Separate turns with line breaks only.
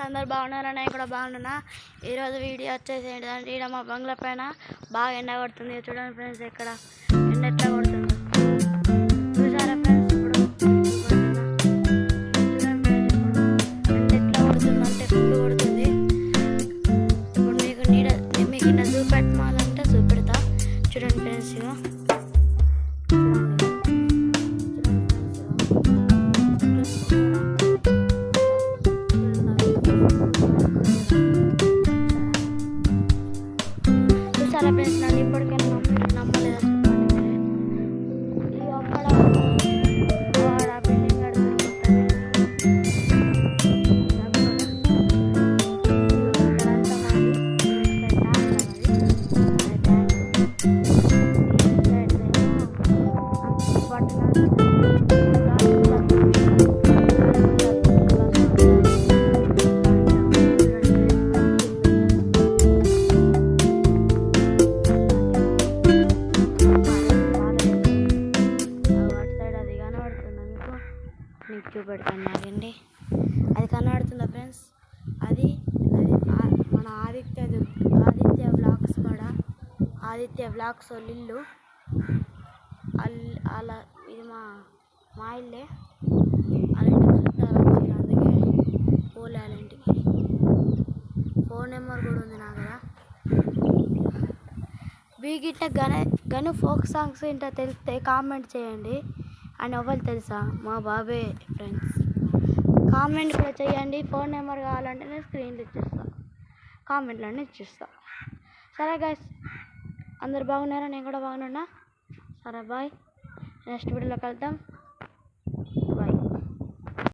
అందరు బాగున్నారా? నేను కూడా బాగున్నా. ఈరోజు వీడియో వచ్చేసి ఏంటంటే ఇక్కడ మా బంగ్లా పైన బాగా ఎండ కొడుతుంది. చూడండి ఫ్రెండ్స్, ఇక్కడ ఎండ ఎట్లా కొడుతుందో చూసారా ఫ్రెండ్స్? ఇప్పుడు చూడండి, ఎండ ఎట్లా కొడుతుందంటే ఫుల్ కొడుతుంది. ఇప్పుడు మీకు ఇలా చూపెట్టాలంటే చూపెడతా. చూడండి ఫ్రెండ్స్, ఇక చూసారా ఫ్రెండ్స్? నన్ను ఇప్పటికైనా నమ్మలేదు. ఇది అక్కడ బిల్డింగ్ మీకు చూపెడతాను నాగండి. అది కనబడుతుందా ఫ్రెండ్స్? అది మన ఆదిత్య బ్లాగ్స్ కూడా ఆదిత్య బ్లాగ్స్ వాళ్ళ ఇల్లు. అలా ఇది మా ఇల్లే. వాళ్ళ ఇంటికి చుట్టాలు వచ్చారు, అందుకే పోలే వాళ్ళ ఇంటికి. ఫోన్ నెంబర్ కూడా ఉంది నా కదా. బీగిట్ల గను ఫోక్ సాంగ్స్ ఏంటో తెలిస్తే కామెంట్ చేయండి. అని ఎవరు తెలుసా? మా బాబే ఫ్రెండ్స్. కామెంట్ కూడా చేయండి. ఫోన్ నెంబర్ కావాలంటే నేను స్క్రీన్లో ఇచ్చేస్తాను, కామెంట్లోనే ఇచ్చేస్తాను. సరే గైస్, అందరు బాగున్నారా? నేను కూడా బాగున్నా. సరే బాయ్, నెక్స్ట్ వీడియోలో కలుద్దాం.